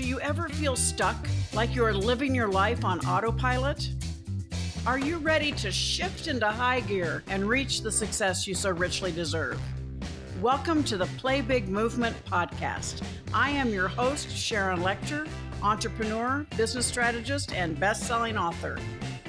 Do you ever feel stuck, like you're living your life on autopilot? Are you ready to shift into high gear and reach the success you so richly deserve? Welcome to the Play Big Movement podcast. I am your host, Sharon Lechter, entrepreneur, business strategist, and best-selling author.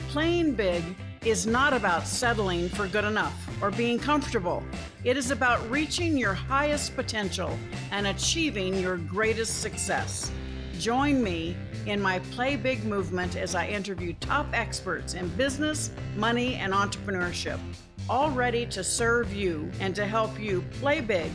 Playing big is not about settling for good enough or being comfortable. It is about reaching your highest potential and achieving your greatest success. Join me in my Play Big movement as I interview top experts in business, money, and entrepreneurship, all ready to serve you and to help you play big,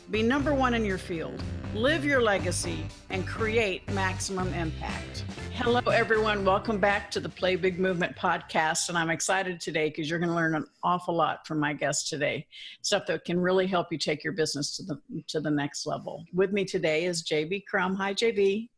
be number one in your field, live your legacy, and create maximum impact. Hello, everyone. Welcome back to the Play Big Movement podcast. And I'm excited today because you're going to learn an awful lot from my guest today, stuff that can really help you take your business to the next level. With me today is JB Crum. Hi, JB.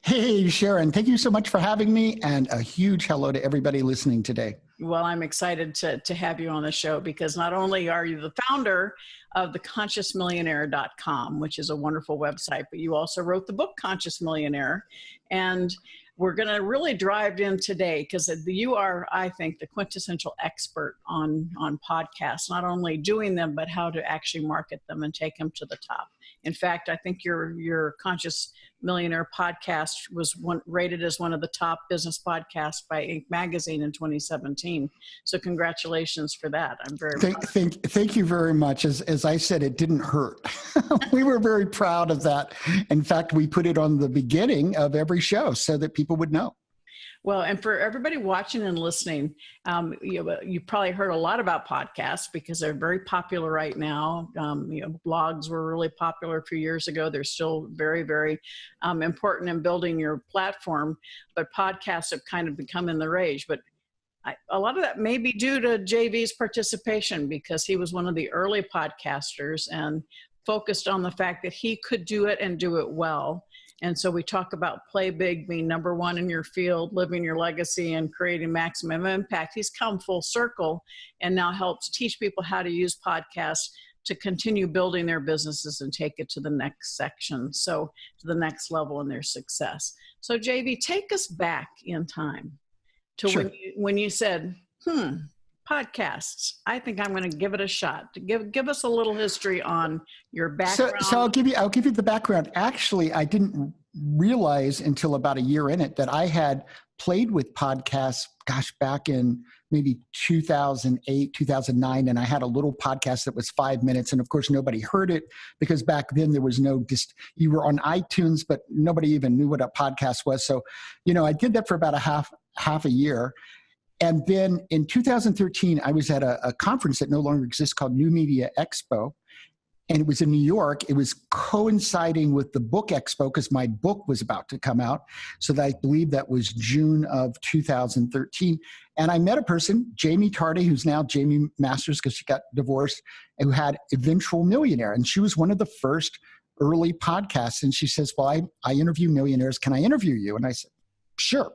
Hey, Sharon. Thank you so much for having me, and a huge hello to everybody listening today. Well, I'm excited to have you on the show because not only are you the founder of the ConsciousMillionaire.com, which is a wonderful website, but you also wrote the book Conscious Millionaire. And we're going to really drive in today because you are, I think, the quintessential expert on podcasts, not only doing them, but how to actually market them and take them to the top. In fact, I think your Conscious Millionaire podcast was rated as one of the top business podcasts by Inc. magazine in 2017. So congratulations for that. I'm very proud. Thank you very much. As I said, it didn't hurt. We were very proud of that. In fact, we put it on the beginning of every show so that people would know. Well, and for everybody watching and listening, you probably heard a lot about podcasts because they're very popular right now. Blogs were really popular a few years ago. They're still very, very important in building your platform, but podcasts have kind of become in the rage. But a lot of that may be due to JV's participation because he was one of the early podcasters and focused on the fact that he could do it and do it well. And so we talk about play big, being number one in your field, living your legacy, and creating maximum impact. He's come full circle and now helps teach people how to use podcasts to continue building their businesses and take it to the next section, so to the next level in their success. So JV, take us back in time to Sure. when you said, podcasts. I think I'm going to give it a shot. Give us a little history on your background. So I'll give you the background. Actually, I didn't realize until about a year in it that I had played with podcasts, back in maybe 2008, 2009. And I had a little podcast that was 5 minutes. And of course, nobody heard it because back then there was you were on iTunes, but nobody even knew what a podcast was. So, I did that for about a half a year. And then in 2013, I was at a conference that no longer exists called New Media Expo. And it was in New York. It was coinciding with the book expo because my book was about to come out. So I believe that was June of 2013. And I met a person, Jamie Tardy, who's now Jamie Masters because she got divorced, who had Eventual Millionaire. And she was one of the first early podcasts. And she says, well, I interview millionaires. Can I interview you? And I said, sure.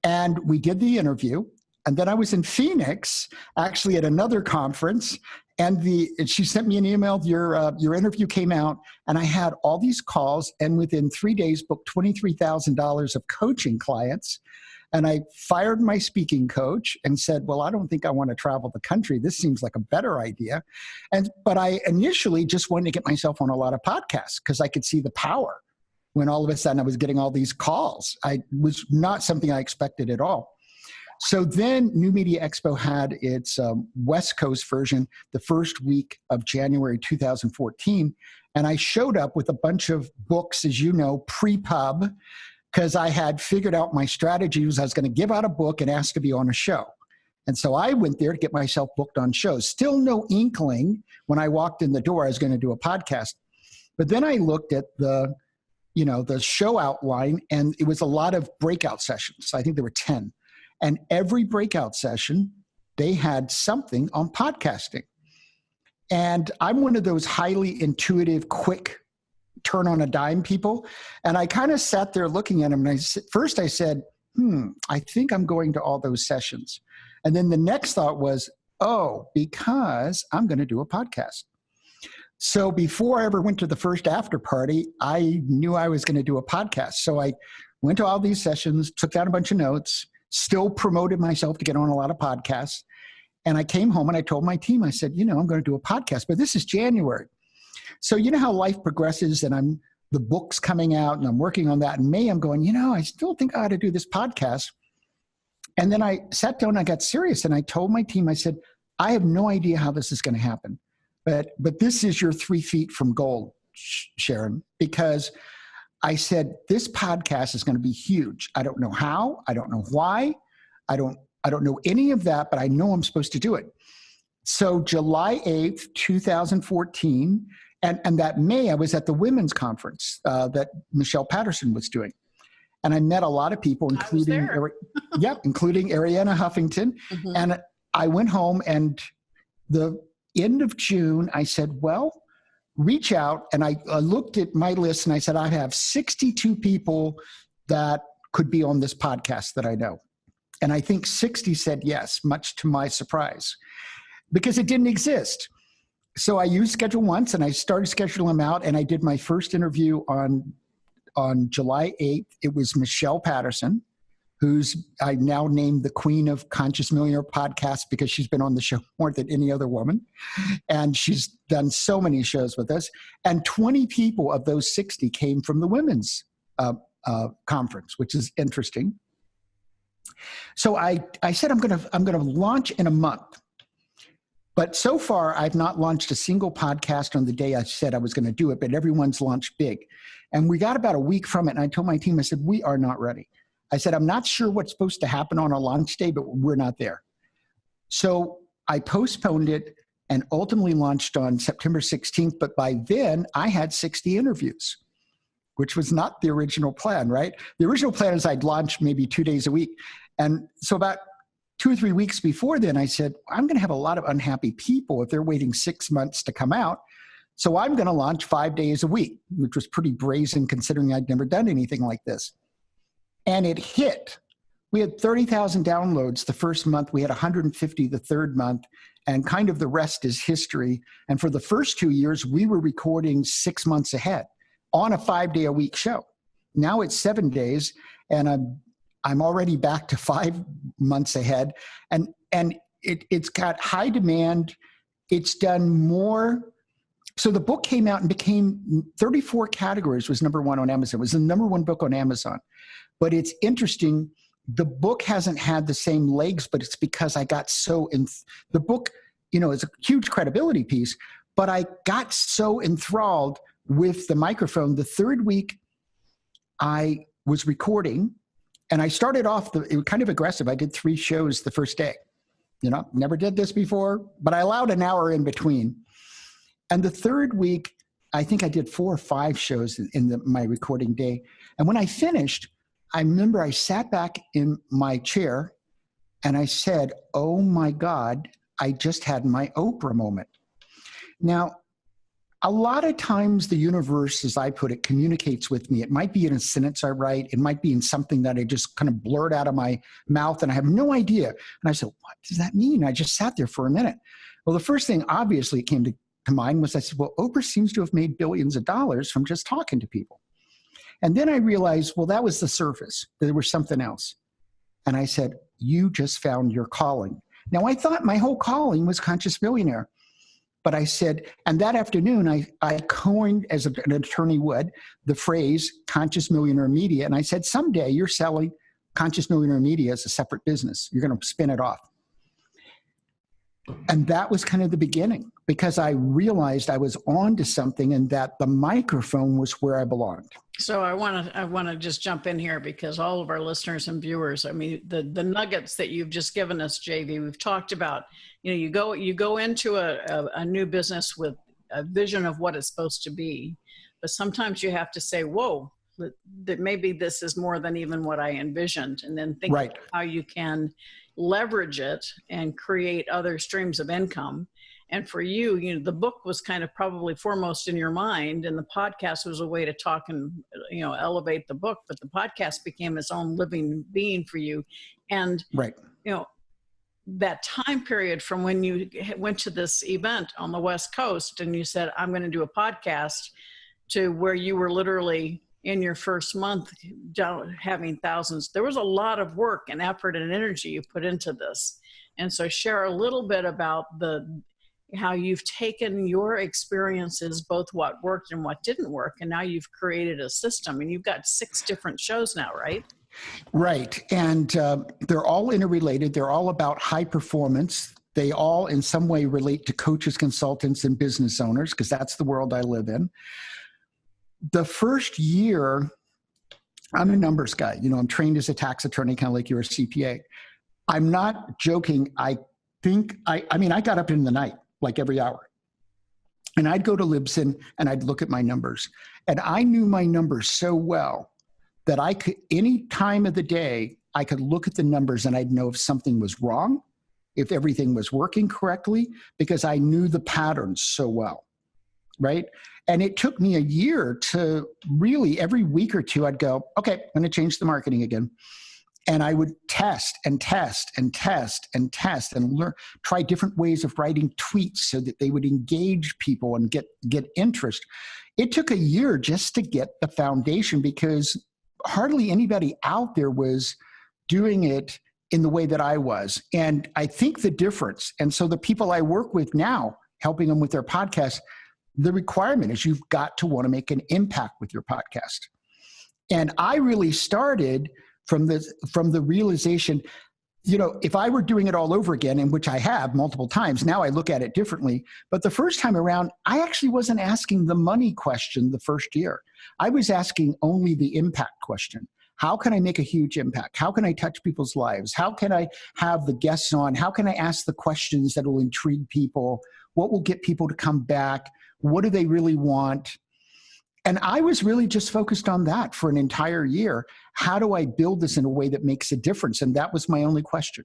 And we did the interview. And then I was in Phoenix, actually at another conference. And she sent me an email, your interview came out, and I had all these calls, and within 3 days booked $23,000 of coaching clients. And I fired my speaking coach and said, well, I don't think I want to travel the country. This seems like a better idea. But I initially just wanted to get myself on a lot of podcasts because I could see the power. When all of a sudden I was getting all these calls. I was not something I expected at all. So then New Media Expo had its West Coast version the first week of January 2014. And I showed up with a bunch of books, as you know, pre-pub, because I had figured out my strategy was I was going to give out a book and ask to be on a show. And so I went there to get myself booked on shows. Still no inkling when I walked in the door I was going to do a podcast. But then I looked at the show outline, and it was a lot of breakout sessions. I think there were 10. And every breakout session, they had something on podcasting. And I'm one of those highly intuitive, quick turn on a dime people. And I kind of sat there looking at them. And first I said, I think I'm going to all those sessions. And then the next thought was, because I'm going to do a podcast. So before I ever went to the first after party, I knew I was going to do a podcast. So I went to all these sessions, took down a bunch of notes, still promoted myself to get on a lot of podcasts. And I came home and I told my team, I said, I'm going to do a podcast, but this is January. So you know how life progresses, and the book's coming out and I'm working on that. In May, I'm going, I still think I ought to do this podcast. And then I sat down and I got serious and I told my team, I said, I have no idea how this is going to happen, but this is your 3 feet from gold, Sharon, because I said, this podcast is going to be huge. I don't know how, I don't know why, I don't know any of that, but I know I'm supposed to do it. So July 8th, 2014, and that May, I was at the women's conference that Michelle Patterson was doing. And I met a lot of people, including including Arianna Huffington. Mm-hmm. And I went home, and the end of June, I said, well, reach out. And I looked at my list and I said, I have 62 people that could be on this podcast that I know. And I think 60 said yes, much to my surprise, because it didn't exist. So I used Schedule Once and I started scheduling them out, and I did my first interview on July 8th. It was Michelle Patterson, who's I now named the queen of Conscious Millionaire podcast because she's been on the show more than any other woman. And she's done so many shows with us. And 20 people of those 60 came from the women's conference, which is interesting. So I said, I'm going to launch in a month. But so far, I've not launched a single podcast on the day I said I was going to do it, but everyone's launched big. And we got about a week from it, and I told my team, I said, we are not ready. I said, I'm not sure what's supposed to happen on a launch day, but we're not there. So I postponed it and ultimately launched on September 16th. But by then, I had 60 interviews, which was not the original plan, right? The original plan is I'd launch maybe 2 days a week. And so about 2 or 3 weeks before then, I said, I'm going to have a lot of unhappy people if they're waiting 6 months to come out. So I'm going to launch 5 days a week, which was pretty brazen considering I'd never done anything like this. And it hit. We had 30,000 downloads the first month. We had 150 the third month, and kind of the rest is history. And for the first 2 years, we were recording 6 months ahead on a 5-day-a-week show. Now it's 7 days, and I'm already back to 5 months ahead. And it's got high demand. It's done more. So the book came out and became 34 categories, was number one on Amazon. It was the number one book on Amazon. But it's interesting. The book hasn't had the same legs, but it's because I got so in the book, is a huge credibility piece, but I got so enthralled with the microphone. The third week I was recording, and I started off it was kind of aggressive. I did 3 shows the first day. Never did this before, but I allowed an hour in between. And the third week, I think I did 4 or 5 shows in my recording day. And when I finished, I remember I sat back in my chair and I said, oh my God, I just had my Oprah moment. Now, a lot of times the universe, as I put it, communicates with me. It might be in a sentence I write. It might be in something that I just kind of blurt out of my mouth and I have no idea. And I said, what does that mean? I just sat there for a minute. Well, the first thing obviously came to mind was I said, well, Oprah seems to have made billions of dollars from just talking to people. And then I realized, well, that was the surface. There was something else. And I said, you just found your calling. Now, I thought my whole calling was Conscious Millionaire. But I said, and that afternoon, I coined, as an attorney would, the phrase Conscious Millionaire Media. And I said, someday you're selling Conscious Millionaire Media as a separate business. You're going to spin it off. And that was kind of the beginning, because I realized I was on to something and that the microphone was where I belonged. So I want to just jump in here, because all of our listeners and viewers, I mean, the nuggets that you've just given us, JV, we've talked about, you go into a new business with a vision of what it's supposed to be, but sometimes you have to say, whoa, that maybe this is more than even what I envisioned, and then think about how you can leverage it and create other streams of income. And for you, the book was kind of probably foremost in your mind, and the podcast was a way to talk and, elevate the book, but the podcast became its own living being for you. And, that time period from when you went to this event on the West Coast and you said, I'm going to do a podcast, to where you were literally in your first month having thousands. There was a lot of work and effort and energy you put into this. And so share a little bit about how you've taken your experiences, both what worked and what didn't work, and now you've created a system, and you've got 6 different shows now, right? Right. And they're all interrelated. They're all about high performance. They all in some way relate to coaches, consultants, and business owners, because that's the world I live in. The first year, I'm a numbers guy. I'm trained as a tax attorney, kind of like you're a CPA. I'm not joking. I got up in the night, like every hour. And I'd go to Libsyn and I'd look at my numbers. And I knew my numbers so well that I could, any time of the day, I could look at the numbers and I'd know if something was wrong, if everything was working correctly, because I knew the patterns so well, right? And it took me a year to really, every week or two, I'd go, okay, I'm going to change the marketing again. And I would test and test and test and test and learn, try different ways of writing tweets so that they would engage people and get interest. It took a year just to get the foundation, because hardly anybody out there was doing it in the way that I was. And I think the difference, and so the people I work with now, helping them with their podcast, the requirement is you've got to want to make an impact with your podcast. And I really started from the realization, if I were doing it all over again, and which I have multiple times, now I look at it differently. But the first time around, I actually wasn't asking the money question the first year. I was asking only the impact question. How can I make a huge impact? How can I touch people's lives? How can I have the guests on? How can I ask the questions that will intrigue people? What will get people to come back? What do they really want? And I was really just focused on that for an entire year. How do I build this in a way that makes a difference? And that was my only question.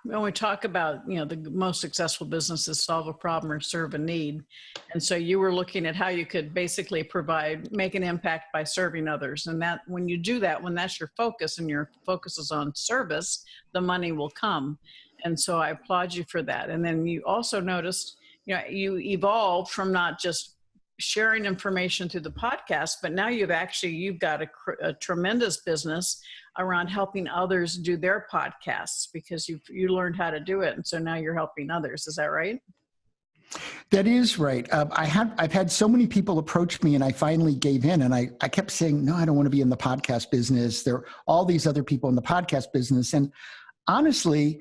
When we talk about, the most successful businesses solve a problem or serve a need. And so you were looking at how you could basically make an impact by serving others. And that when you do that, when that's your focus and your focus is on service, the money will come. And so I applaud you for that. And then you also noticed, you evolved from not just sharing information through the podcast, but now you've got a tremendous business around helping others do their podcasts, because you learned how to do it. And so now you're helping others. Is that right? That is right. I've had so many people approach me, and I finally gave in, and I kept saying, no, I don't want to be in the podcast business. There are all these other people in the podcast business. And honestly,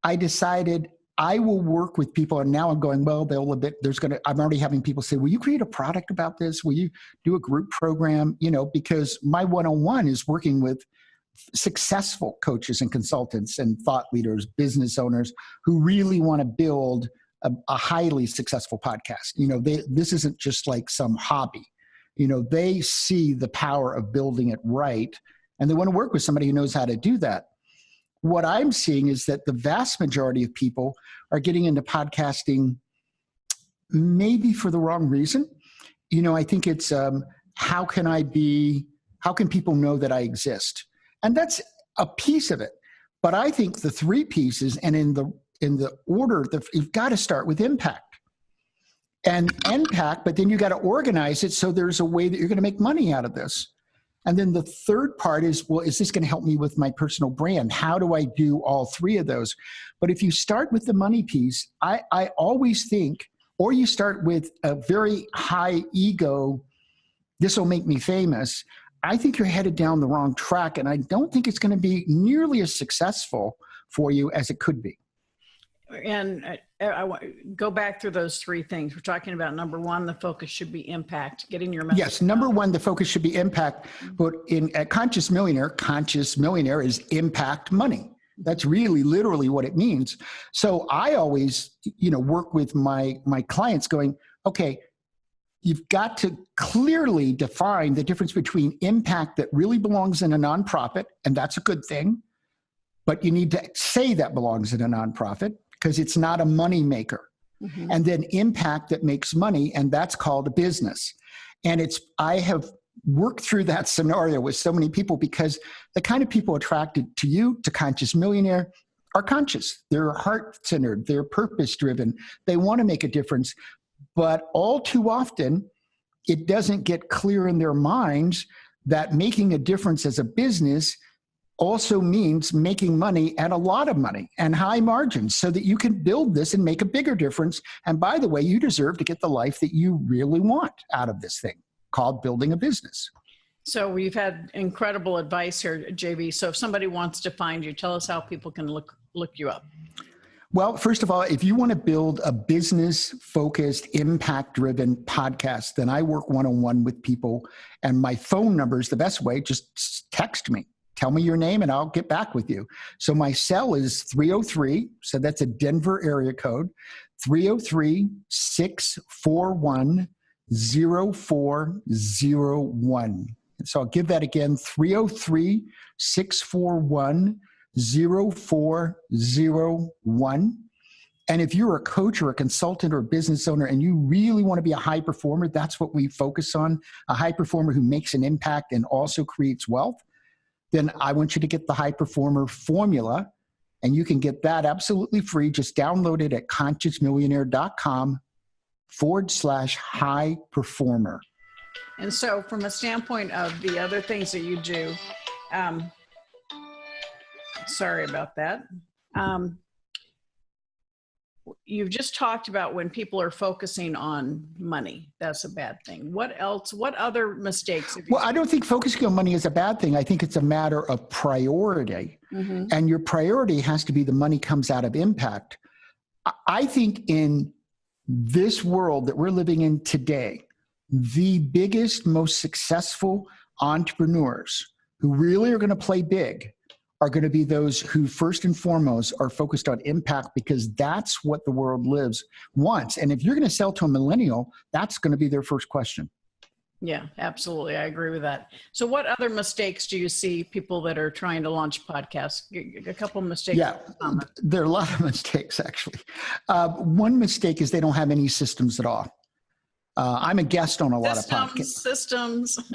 I decided I will work with people. And now I'm going, well, I'm already having people say, will you create a product about this? Will you do a group program? Because my one-on-one is working with successful coaches and consultants and thought leaders, business owners who really want to build a highly successful podcast. This isn't just like some hobby. They see the power of building it right, and they want to work with somebody who knows how to do that. What I'm seeing is that the vast majority of people are getting into podcasting maybe for the wrong reason. I think it's how can people know that I exist? And that's a piece of it. But I think the 3 pieces, and in the order, you've got to start with impact. And impact, but then you got to organize it so there's a way that you're going to make money out of this. And then the third part is, well, is this going to help me with my personal brand? How do I do all 3 of those? But if you start with the money piece, I always think, or you start with a very high ego, this will make me famous, I think you're headed down the wrong track. And I don't think it's going to be nearly as successful for you as it could be. And I want to go back through those 3 things. We're talking about number 1, the focus should be impact, getting your message. Yes, number 1, the focus should be impact. But at Conscious Millionaire is impact money. That's really literally what it means. So I always, work with my clients going, okay, you've got to clearly define the difference between impact that really belongs in a nonprofit, and that's a good thing, but you need to say that belongs in a nonprofit, because it's not a money maker. Mm-hmm. And then impact that makes money, and that's called a business. And I have worked through that scenario with so many people, because the kind of people attracted to you, to Conscious Millionaire, are conscious. They're heart-centered. They're purpose-driven. They want to make a difference. But all too often, it doesn't get clear in their minds that making a difference as a business also means making money, and a lot of money and high margins, so that you can build this and make a bigger difference. And by the way, you deserve to get the life that you really want out of this thing called building a business. So we've had incredible advice here, JV. So if somebody wants to find you, tell us how people can look you up. Well, first of all, if you want to build a business-focused, impact-driven podcast, then I work one-on-one with people, and my phone number is the best way. Just text me. Tell me your name, and I'll get back with you. So my cell is 303, so that's a Denver area code, 303-641-0401. So I'll give that again, 303-641-0401. And if you're a coach or a consultant or a business owner and you really want to be a high performer, that's what we focus on, a high performer who makes an impact and also creates wealth. Then I want you to get the High Performer Formula, and you can get that absolutely free. Just download it at consciousmillionaire.com/high performer. And so from a standpoint of the other things that you do, sorry about that. You've just talked about when people are focusing on money, that's a bad thing. What else? What other mistakes have you Well, I don't think focusing on money is a bad thing. I think it's a matter of priority. Mm-hmm. And your priority has to be the money comes out of impact. I think in this world that we're living in today, the biggest, most successful entrepreneurs who really are going to play big are going to be those who first and foremost are focused on impact, because that's what the world wants. And if you're going to sell to a millennial, that's going to be their first question. Yeah, absolutely. I agree with that. So what other mistakes do you see people that are trying to launch podcasts? A couple of mistakes. Yeah, there are a lot of mistakes, actually. One mistake is they don't have any systems at all. I'm a guest on a lot of podcasts.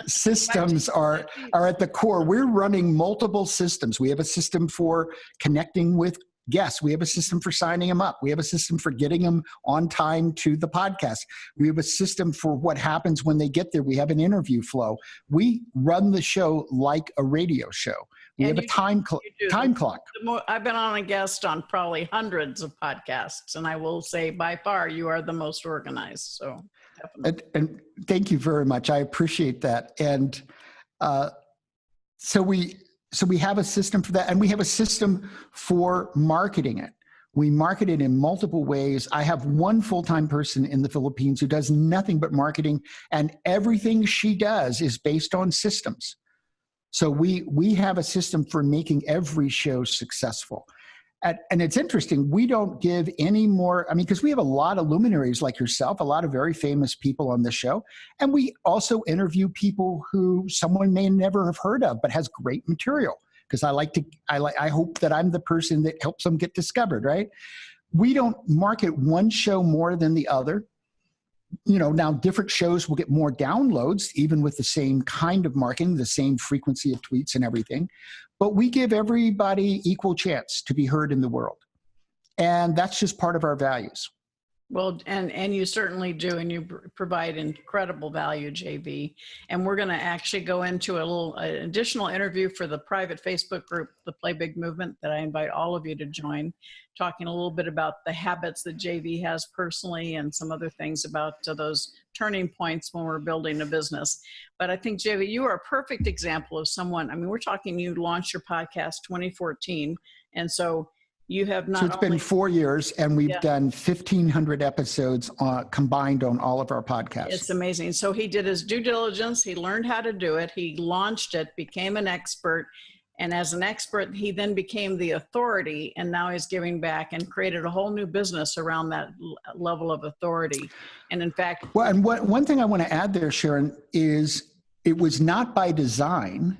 Systems are at the core. We're running multiple systems. We have a system for connecting with guests. We have a system for signing them up. We have a system for getting them on time to the podcast. We have a system for what happens when they get there. We have an interview flow. We run the show like a radio show. We have a time clock. I've been on a guest on probably hundreds of podcasts, and I will say by far you are the most organized. So definitely. And thank you very much. I appreciate that. And so we have a system for that, and we have a system for marketing it. We market it in multiple ways. I have one full-time person in the Philippines who does nothing but marketing, and everything she does is based on systems. So we have a system for making every show successful. And it's interesting, we don't give any more, because we have a lot of luminaries like yourself, a lot of very famous people on the show. And we also interview people who someone may never have heard of, but has great material. Because I hope that I'm the person that helps them get discovered, right? We don't market one show more than the other. Now different shows will get more downloads, even with the same kind of marketing, the same frequency of tweets and everything. But we give everybody equal chance to be heard in the world. And that's just part of our values. Well, and you certainly do, and you provide incredible value, JV. And we're going to actually go into an additional interview for the private Facebook group, the Play Big Movement, that I invite all of you to join, talking a little bit about the habits that JV has personally and some other things about those turning points when we're building a business. But I think, JV, you are a perfect example of someone. We're talking, you launched your podcast 2014, and so you have not. So it's been 4 years, and we've done 1,500 episodes combined on all of our podcasts. It's amazing. So he did his due diligence. He learned how to do it. He launched it, became an expert. And as an expert, he then became the authority, and now he's giving back and created a whole new business around that level of authority. And in fact— Well, and one thing I want to add there, Sharon, is it was not by design.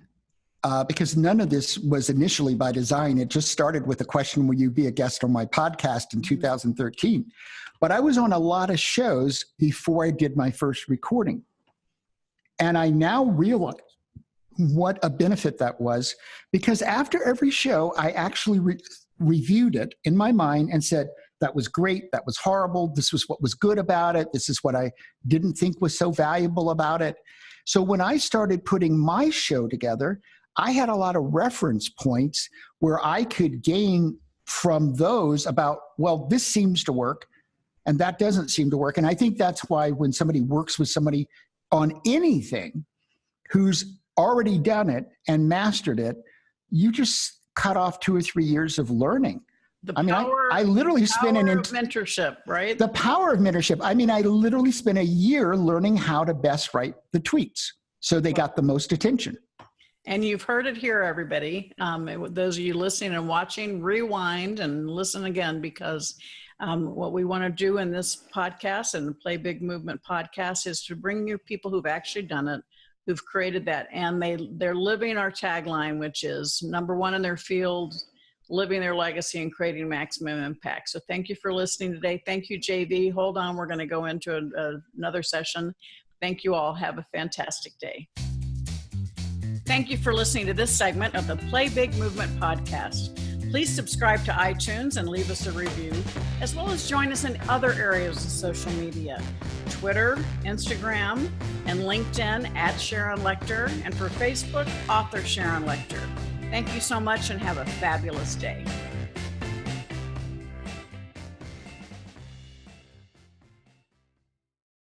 Because none of this was initially by design. It just started with the question, will you be a guest on my podcast in 2013? But I was on a lot of shows before I did my first recording. And I now realize what a benefit that was, because after every show, I actually reviewed it in my mind and said, that was great, that was horrible, this was what was good about it, this is what I didn't think was so valuable about it. So when I started putting my show together, I had a lot of reference points where I could gain from those about, well, this seems to work and that doesn't seem to work. And I think that's why when somebody works with somebody on anything who's already done it and mastered it, you just cut off 2 or 3 years of learning. I literally spent mentorship, right? The power of mentorship. I literally spent a year learning how to best write the tweets so they got the most attention. And you've heard it here, everybody. Those of you listening and watching, rewind and listen again, because what we want to do in this podcast and the Play Big Movement podcast is to bring you people who've actually done it, who've created that, and they're living our tagline, which is number one in their field, living their legacy and creating maximum impact. So thank you for listening today. Thank you, JV. Hold on, we're going to go into another session. Thank you all. Have a fantastic day. Thank you for listening to this segment of the Play Big Movement podcast. Please subscribe to iTunes and leave us a review, as well as join us in other areas of social media, Twitter, Instagram, and LinkedIn at Sharon Lechter, and for Facebook, author Sharon Lechter. Thank you so much and have a fabulous day.